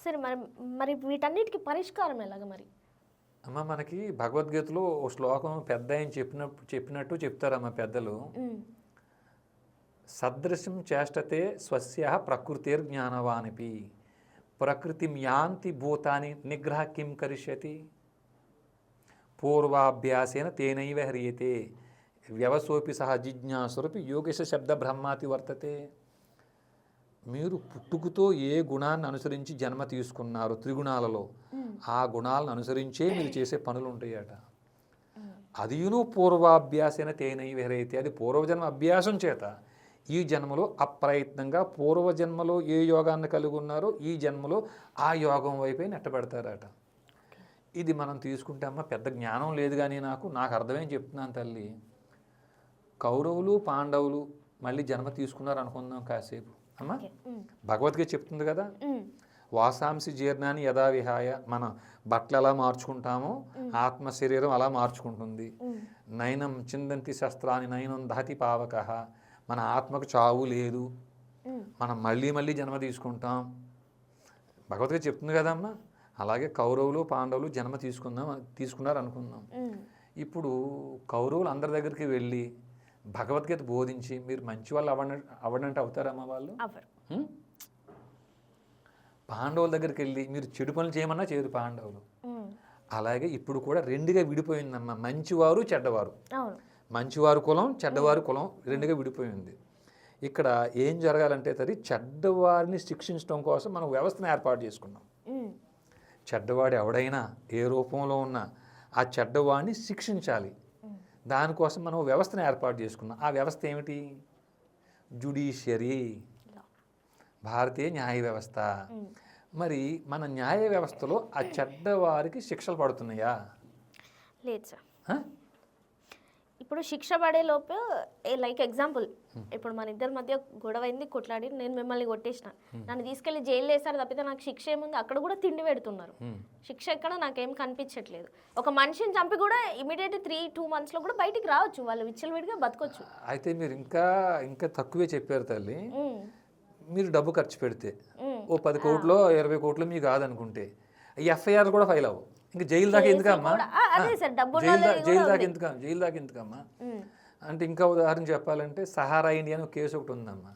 సరే మరి మరి వీటన్నిటికి పరిష్కారం ఎలాగ మరి? అమ్మ మనకి భగవద్గీతలో ఓ శ్లోకం పెద్ద ఆయన చెప్పినట్టు చెప్తారమ్మ పెద్దలు. సదృశం చేష్టతే స్వస్య ప్రకృతిర్ జ్ఞానవానిపి ప్రకృతిం యాంతి భూతాని నిగ్రహ కిం కరిష్యతి పూర్వాభ్యాసేన తేనైవ హ్రియతే వ్యవసోపి సహ జిజ్ఞాసురపి యోగేశ శబ్ద బ్రహ్మాతి వర్తతే. మీరు పుట్టుకతో ఏ గుణాన్ని అనుసరించి జన్మ తీసుకున్నారో త్రిగుణాలలో ఆ గుణాలను అనుసరించే మీరు చేసే పనులు ఉంటాయట. అదియును పూర్వాభ్యాసేన తేనైవ హ్రియతే. అది పూర్వజన్మ అభ్యాసం చేత ఈ జన్మలో అప్రయత్నంగా పూర్వజన్మలో ఏ యోగాన్ని కలిగి ఉన్నారో ఈ జన్మలో ఆ యోగం వైపే నెట్టబెడతారట. ఇది మనం తీసుకుంటే అమ్మ పెద్ద జ్ఞానం లేదు కానీ నాకు అర్థమేం చెప్తున్నాను తల్లి. కౌరవులు పాండవులు మళ్ళీ జన్మ తీసుకున్నారు అనుకుందాం కాసేపు. అమ్మ భగవద్గీత చెప్తుంది కదా, వాసాంసి జీర్ణాన్ని యథా విహాయ. మన బట్టలు ఎలా మార్చుకుంటామో ఆత్మ శరీరం అలా మార్చుకుంటుంది. నయనం చిందంతి శస్త్రాన్ని నయనం దహతి పావక. మన ఆత్మకు చావు లేదు, మనం మళ్ళీ మళ్ళీ జన్మ తీసుకుంటాం. భగవద్గీత చెప్తుంది కదమ్మా. అలాగే కౌరవులు పాండవులు జన్మ తీసుకున్నారు అనుకుందాం. ఇప్పుడు కౌరవులు అందరి దగ్గరికి వెళ్ళి భగవద్గీత బోధించి మీరు మంచి వాళ్ళు అవ్వడంటే అవుతారమ్మా వాళ్ళు? పాండవుల దగ్గరికి వెళ్ళి మీరు చెడు పనులు చేయమన్నా చేయరు పాండవులు. అలాగే ఇప్పుడు కూడా రెండుగా విడిపోయిందమ్మా, మంచివారు చెడ్డవారు. మంచివారు కులం చెడ్డవారు కులం రెండుగా విడిపోయింది. ఇక్కడ ఏం జరగాలంటే తది చెడ్డవారిని శిక్షించడం కోసం మనం వ్యవస్థను ఏర్పాటు చేసుకున్నాం. చెడ్డవాడు ఎవడైనా ఏ రూపంలో ఉన్నా ఆ చెడ్డవాడిని శిక్షించాలి. దానికోసం మనం వ్యవస్థను ఏర్పాటు చేసుకున్నాం. ఆ వ్యవస్థ ఏమిటి? జ్యుడిషియరీ, భారతీయ న్యాయ వ్యవస్థ. మరి మన న్యాయ వ్యవస్థలో ఆ చెడ్డవారికి శిక్షలు పడుతున్నాయా? లేదు సార్. ఇప్పుడు శిక్ష పడే లోపు లైక్ ఎగ్జాంపుల్, ఇప్పుడు మన ఇద్దరి మధ్య గొడవ అయింది, కొట్లాడి నేను మిమ్మల్ని కొట్టేసిన, నన్ను తీసుకెళ్లి జైలు వేస్తారు తప్పితే నాకు శిక్ష ఏముంది? అక్కడ కూడా తిండి పెడుతున్నారు. శిక్ష ఎక్కడ నాకేం కనిపించట్లేదు. ఒక మనిషిని చంపి కూడా ఇమీడియట్ 3-2 months లో కూడా బయటికి రావచ్చు, వాళ్ళు విచ్చలవిడిగా బతకొచ్చు. అయితే మీరు ఇంకా తక్కువే చెప్పారు తల్లి. మీరు డబ్బు ఖర్చు పెడితే ఓ 10 కోట్లో 20 కోట్లు మీకు కాదనుకుంటే ఎఫ్ఐఆర్ కూడా ఫైల్ అవ్వవు. ఇంకా జైలు దాకా ఎందుకమ్మా? జైలు దాకా ఎందుకమ్మా అంటే ఇంకా ఉదాహరణ చెప్పాలంటే సహారా ఇండియా అని కేసు ఒకటి ఉందమ్మా.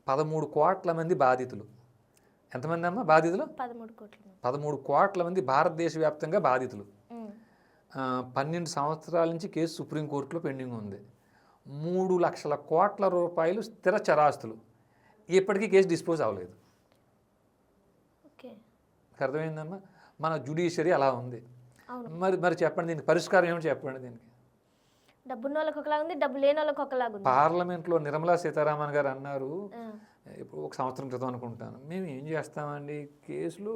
13 కోట్ల మంది బాధితులు. ఎంతమంది అమ్మా బాధితులు? 13 కోట్ల మంది భారతదేశ వ్యాప్తంగా బాధితులు. 12 సంవత్సరాల నుంచి కేసు సుప్రీంకోర్టులో పెండింగ్ ఉంది. 3 లక్షల కోట్ల రూపాయలు స్థిర చరాస్తులు. ఇప్పటికీ కేసు డిస్పోజ్ అవ్వలేదు. అర్థమైందమ్మా? మన జ్యుడిషియరీ అలా ఉంది. మరి చెప్పండి దీనికి పరిష్కారం ఏమిటి? చెప్పండి దీనికి. డబ్బున్న వాళ్ళకి ఒకలాగా ఉంది, డబ్బు లేని వాళ్ళకి ఒకలాగా ఉంది. పార్లమెంట్లో నిర్మలా సీతారామన్ గారు అన్నారు, ఇప్పుడు 1 సంవత్సరం క్రితం అనుకుంటాను, మేము ఏం చేస్తామండి, కేసులు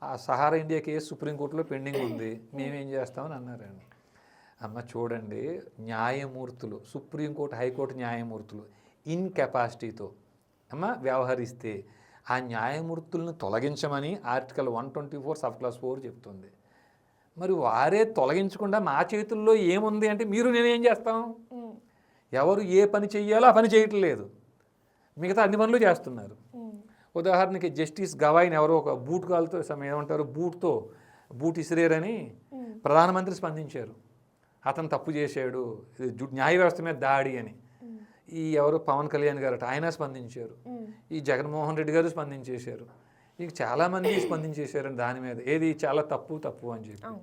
ఆ సహారా ఇండియా కేసు సుప్రీంకోర్టులో పెండింగ్ ఉంది, మేమేం చేస్తామని అన్నారండి. అమ్మ చూడండి, న్యాయమూర్తులు సుప్రీంకోర్టు హైకోర్టు న్యాయమూర్తులు ఇన్కెపాసిటీతో వ్యవహరిస్తే ఆ న్యాయమూర్తులను తొలగించమని ఆర్టికల్ 124 సబ్-క్లాస్ 4 చెప్తుంది. మరి వారే తొలగించకుండా మా చేతుల్లో ఏముంది అంటే మీరు నేనేం చేస్తాం? ఎవరు ఏ పని చెయ్యాలో ఆ పని చేయట్లేదు, మిగతా అన్ని పనులు చేస్తున్నారు. ఉదాహరణకి జస్టిస్ గవాయిని ఎవరో ఒక బూట్ కాలుతో ఏమంటారు బూట్ ఇసిరేరని ప్రధానమంత్రి స్పందించారు. అతను తప్పు చేశాడు, న్యాయ వ్యవస్థ మీద దాడి అని. ఈ ఎవరు పవన్ కళ్యాణ్ గారు ఆయన స్పందించారు, ఈ జగన్మోహన్ రెడ్డి గారు స్పందించేశారు, ఇక చాలామంది స్పందించేశారండి దాని మీద. ఏది చాలా తప్పు అని చెప్పి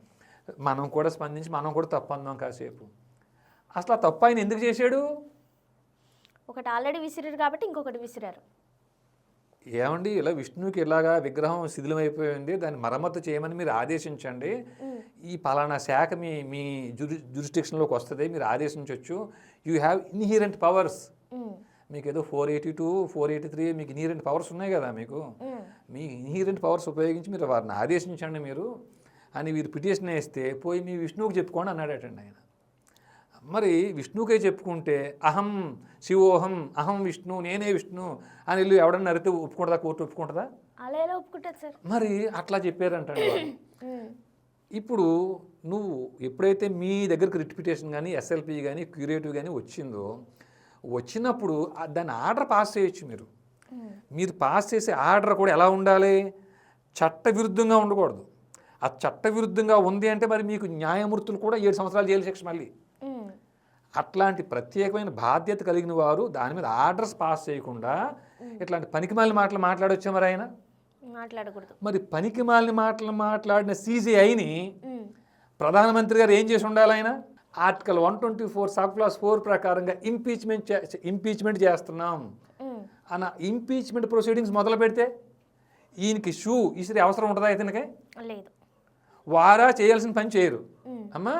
మనం కూడా స్పందించి మనం కూడా తప్పు అందాం కాసేపు. అసలు ఆ తప్పు ఆయన ఎందుకు చేశాడు? ఒకటి ఆల్రెడీ విసిరారు కాబట్టి ఇంకొకటి విసిరారు. ఏమండి ఇలా విష్ణువుకి ఇలాగా విగ్రహం శిథిలమైపోయింది, దాన్ని మరమ్మతు చేయమని మీరు ఆదేశించండి, ఈ పలానా శాఖ మీ జ్యూరిస్డిక్షన్లోకి వస్తుంది, మీరు ఆదేశించవచ్చు. You have inherent powers. మీకు ఏదో 482, 483 మీకు ఇన్హీరెంట్ పవర్స్ ఉన్నాయి కదా, మీకు మీ ఇన్హీరెంట్ పవర్స్ ఉపయోగించి మీరు వారిని ఆదేశించండి మీరు అని వీరు పిటిషన్ వేస్తే పోయి మీ విష్ణువుకి చెప్పుకోండి అన్నాడటండి ఆయన. మరి విష్ణువుకే చెప్పుకుంటే అహం శివోహం అహం విష్ణు నేనే విష్ణు అని వీళ్ళు ఎవడన్నా అరితే ఒప్పుకుంటుందా? కోర్టు ఒప్పుకుంటుందా? అలా ఎలా ఒప్పుకుంటుంది సార్? మరి అట్లా చెప్పారంటండి. ఇప్పుడు నువ్వు ఎప్పుడైతే మీ దగ్గరకు రిట్ కానీ ఎస్ఎల్పి కానీ క్యూరేటివ్ కానీ వచ్చినప్పుడు దాన్ని ఆర్డర్ పాస్ చేయొచ్చు. మీరు పాస్ చేసే ఆర్డర్ కూడా ఎలా ఉండాలి? చట్టవిరుద్ధంగా ఉండకూడదు. ఆ చట్టవిరుద్ధంగా ఉంది అంటే మరి మీకు న్యాయమూర్తులు కూడా 7 సంవత్సరాలు జైలు శిక్ష మళ్ళీ. అట్లాంటి ప్రత్యేకమైన బాధ్యత కలిగిన వారు దాని మీద ఆర్డర్స్ పాస్ చేయకుండా ఇట్లాంటి పనికిమాలిన మాటలు మాట్లాడొచ్చా మరి ఆయన? మాట్లాడకూడదు. మరి పనికిమాలిన మాటలు మాట్లాడిన CJIని ప్రధానమంత్రి గారు ఏం చేసి ఉండాలి? ఆయన ఆర్టికల్ 124 సబ్ క్లాస్ 4 ప్రకారంగా ఇంపీచ్మెంట్ చేస్తున్నాం అన్న ఇంపీచ్మెంట్ ప్రొసీడింగ్స్ మొదలు పెడితే ఈయనకి షూ ఇసిరి అవసరం ఉంటుందా? ఇతనికి లేదు. వారా చేయాల్సిన పని చేయరు. అమ్మా,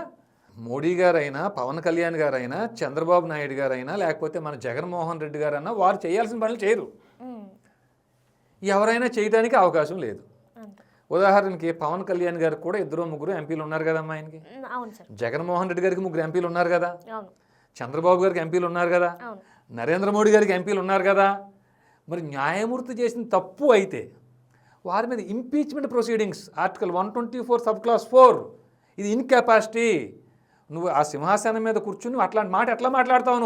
మోడీ గారైనా, పవన్ కళ్యాణ్ గారైనా, చంద్రబాబు నాయుడు గారైనా, లేకపోతే మన జగన్మోహన్ రెడ్డి గారైనా వారు చేయాల్సిన పనులు చేయరు. ఎవరైనా చేయడానికి అవకాశం లేదు. ఉదాహరణకి పవన్ కళ్యాణ్ గారికి కూడా 2-3 ఎంపీలు ఉన్నారు కదమ్మా ఆయనకి. జగన్మోహన్ రెడ్డి గారికి 3 ఎంపీలు ఉన్నారు కదా. చంద్రబాబు గారికి ఎంపీలు ఉన్నారు కదా. నరేంద్ర మోడీ గారికి ఎంపీలు ఉన్నారు కదా. మరి న్యాయమూర్తి చేసిన తప్పు అయితే వారి మీద impeachment proceedings article 124 sub class 4 ఇది ఇన్కెపాసిటీ. నువ్వు ఆ సింహాసనం మీద కూర్చుని అట్లాంటి మాట ఎట్లా మాట్లాడతావు?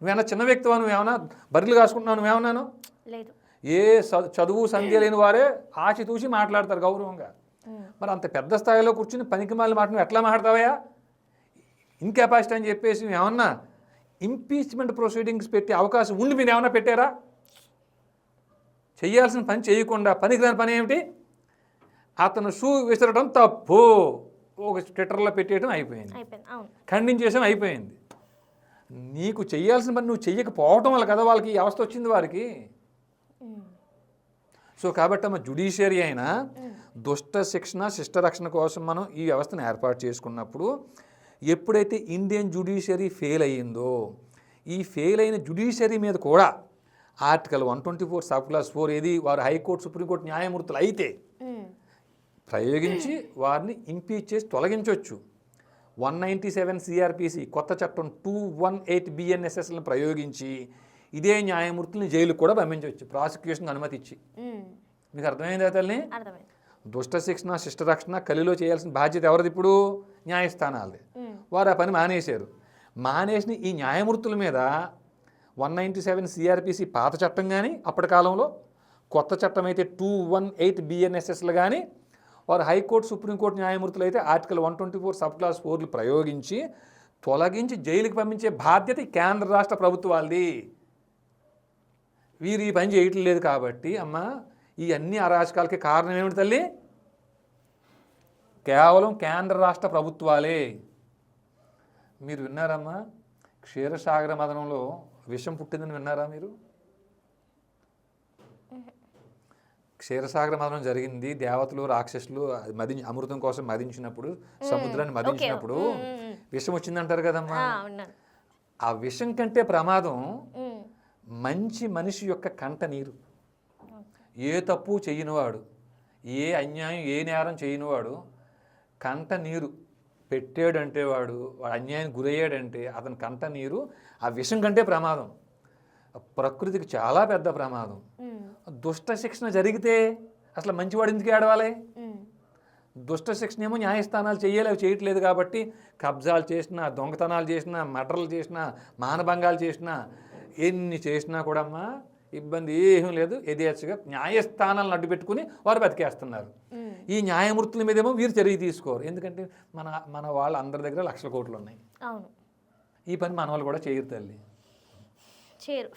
నువ్వేమన్నా చిన్న వ్యక్తివా? నువ్వేమన్నా బర్రెలు కాసుకుంటున్నావు? నువ్వేమన్నాను? లేదు. ఏ చదువు సంధ్య లేని వారే ఆచితూచి మాట్లాడతారు గౌరవంగా. మరి అంత పెద్ద స్థాయిలో కూర్చుని పనికిమాలిన మాట నువ్వు ఎట్లా మాట్లాడతావా? ఇన్కెపాసిటీ అని చెప్పేసి ఏమన్నా ఇంపీచ్మెంట్ ప్రొసీడింగ్స్ పెట్టే అవకాశం ఉండి మీరు ఏమన్నా పెట్టారా? చేయాల్సిన పని చేయకుండా పనికిరాని పని ఏమిటి? అతను షూ విసరడం తప్పు ఒక ట్విట్టర్లో పెట్టేయడం అయిపోయింది, ఖండించేయడం అయిపోయింది. నీకు చేయాల్సిన పని నువ్వు చెయ్యకపోవటం వల్ల కదా వాళ్ళకి ఈ అవస్థ వచ్చింది వారికి. సో కాబట్టి అమ్మ, జ్యుడిషియరీ అయినా దుష్ట శిక్షణ శిష్ట రక్షణ కోసం మనం ఈ వ్యవస్థను ఏర్పాటు చేసుకున్నప్పుడు ఎప్పుడైతే ఇండియన్ జ్యుడిషియరీ ఫెయిల్ అయ్యిందో ఈ ఫెయిల్ అయిన జ్యుడిషియరీ మీద కూడా ఆర్టికల్ 124 సబ్ క్లాస్ 4 ఏది వారు హైకోర్టు సుప్రీంకోర్టు న్యాయమూర్తులు అయితే ప్రయోగించి వారిని ఇంపీచ్ చేసి తొలగించవచ్చు. 197 CRPC కొత్త చట్టం 218 BNSSలను ప్రయోగించి ఇదే న్యాయమూర్తుల్ని జైలుకు కూడా పంపించవచ్చు ప్రాసిక్యూషన్ అనుమతి ఇచ్చి. మీకు అర్థమైందా తల్లి? దుష్ట శిక్షణ శిష్ట రక్షణ కలిలో చేయాల్సిన బాధ్యత ఎవరిది? ఇప్పుడు న్యాయస్థానాలది. వారు ఆ పని మానేశారు. మానేసిన ఈ న్యాయమూర్తుల మీద 197 CRPC పాత చట్టం కానీ అప్పటి కాలంలో, కొత్త చట్టం అయితే 218 BNSSలు కానీ, వారు హైకోర్టు సుప్రీంకోర్టు న్యాయమూర్తులు అయితే ఆర్టికల్ 124 సబ్ క్లాస్ 4లు ప్రయోగించి తొలగించి జైలుకి పంపించే బాధ్యత కేంద్ర రాష్ట్ర ప్రభుత్వాలది. వీరు ఈ పని చేయటం లేదు కాబట్టి అమ్మ, ఈ అన్ని అరాచకాలకి కారణం ఏమిటి తల్లి? కేవలం కేంద్ర రాష్ట్ర ప్రభుత్వాలే. మీరు విన్నారమ్మా, క్షీరసాగర మదనంలో విషం పుట్టిందని విన్నారా మీరు? క్షీరసాగర మదనం జరిగింది. దేవతలు రాక్షసులు అమృతం కోసం మదించినప్పుడు, సముద్రాన్ని మదించినప్పుడు విషం వచ్చిందంటారు కదమ్మా. ఆ విషం కంటే ప్రమాదం మంచి మనిషి యొక్క కంట నీరు. ఏ తప్పు చేయనివాడు, ఏ అన్యాయం ఏ నేరం చేయనివాడు కంట నీరు పెట్టాడంటే, వాడు అన్యాయం గురయ్యాడంటే అతని కంట నీరు ఆ విషం కంటే ప్రమాదం. ప్రకృతికి చాలా పెద్ద ప్రమాదం. దుష్ట శిక్షణ జరిగితే అసలు మంచివాడు ఎందుకు ఏడవాలి? దుష్ట శిక్షణ ఏమో న్యాయస్థానాలు చేయట్లేదు కాబట్టి కబ్జాలు చేసినా, దొంగతనాలు చేసినా, మర్డర్లు చేసినా, మానభంగాలు చేసినా, ఎన్ని చేసినా కూడా అమ్మా ఇబ్బంది ఏమీ లేదు. యథేచ్ఛగా న్యాయస్థానాలను అడ్డు పెట్టుకుని వారు బతికేస్తున్నారు. ఈ న్యాయమూర్తుల మీదేమో వీరు చర్య తీసుకోరు. ఎందుకంటే మన వాళ్ళ అందరి దగ్గర లక్షల కోట్లు ఉన్నాయి. ఈ పని మన వాళ్ళు కూడా చేయరు తల్లి.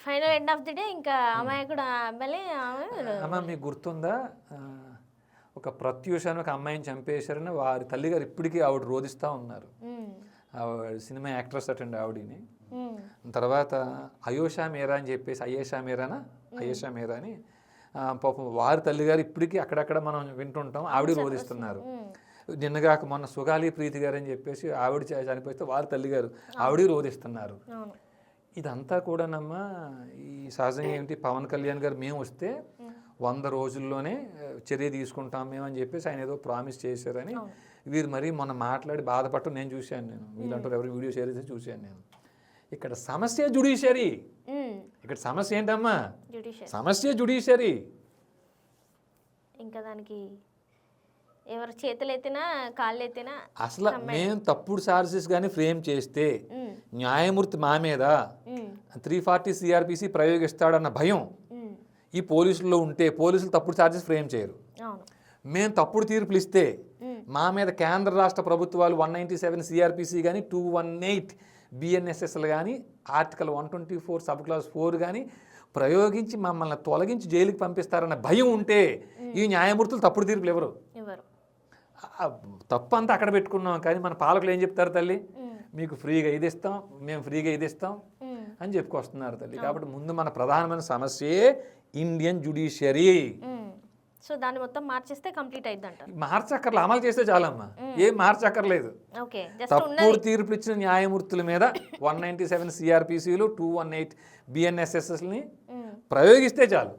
Final end of the day ఇంకా అమ్మాయి అమ్మ, మీకు గుర్తుందా, ఒక ప్రత్యూష అని ఒక అమ్మాయిని చంపేశారని వారి తల్లిగారు ఇప్పటికీ ఆవిడ రోధిస్తూ ఉన్నారు. సినిమా యాక్ట్రెస్ అటండి ఆవిడని. తర్వాత అయోషా మీరా అని చెప్పేసి అయేషా మీరా అని పాపం వారి తల్లిగారు ఇప్పటికీ అక్కడక్కడ మనం వింటుంటాం, ఆవిడ రోధిస్తున్నారు. నిన్నగాక మొన్న సుగాలి ప్రీతి గారు అని చెప్పేసి ఆవిడ చనిపోతే వారి తల్లిగారు ఆవిడ రోధిస్తున్నారు. ఇదంతా కూడానమ్మా ఈ సహజంగా ఏంటి, పవన్ కళ్యాణ్ గారు మేము వస్తే 100 రోజుల్లోనే చర్య తీసుకుంటాం మేము అని చెప్పేసి ఆయన ఏదో ప్రామిస్ చేశారని వీరు మరీ మొన్న మాట్లాడి బాధపడటం నేను చూశాను. నేను వీళ్ళంటారు ఎవరు వీడియో షేర్ చేసి చూశాను నేను. ఇక్కడ సమస్య జ్యుడిషియరీ. ఇక్కడ సమస్య ఏంటమ్మా? సమస్య జ్యుడిషియరీ. ఇంకా దానికి ఎవరు చేతులు ఎత్తినా కాళ్ళు ఎత్తినా అసలు మేము తప్పుడు చార్జెస్ కానీ ఫ్రేమ్ చేస్తే న్యాయమూర్తి మా మీద 340 CRPC ప్రయోగిస్తాడన్న భయం ఈ పోలీసుల్లో ఉంటే పోలీసులు తప్పుడు చార్జెస్ ఫ్రేమ్ చేయరు. మేము తప్పుడు తీర్పులు ఇస్తే మా మీద కేంద్ర రాష్ట్ర ప్రభుత్వాలు 197 సిఆర్పిసి కానీ 218 బిఎన్ఎస్ఎస్లు కానీ ఆర్టికల్ 124 సబ్ క్లాస్ 4 కానీ ప్రయోగించి మమ్మల్ని తొలగించి జైలుకి పంపిస్తారన్న భయం ఉంటే ఈ న్యాయమూర్తులు తప్పుడు తీర్పులు ఎవరు ఎవరు తప్పు అంతా అక్కడ పెట్టుకున్నాం. కానీ మన పాలకులు ఏం చెప్తారు తల్లి, మీకు ఫ్రీగా ఇది ఇస్తాం, మేము ఫ్రీగా ఇది ఇస్తాం అని చెప్పుకొస్తున్నారు తల్లి. కాబట్టి ముందు మన ప్రధానమైన సమస్యే ఇండియన్ జ్యుడిషియరీ. సో దాన్ని మొత్తం మార్చేస్తే కంప్లీట్ అయింది అంటారు. మార్చక్కర్లు అమలు చేస్తే చాలమ్మా, ఏం మార్చక్కర్లేదు. ఓకే, తప్పుడు తీర్పులు ఇచ్చిన న్యాయమూర్తుల మీద 197 సిఆర్పిసిలు 218 బిఎన్ఎస్ఎస్ఎస్ని ప్రయోగిస్తే చాలు.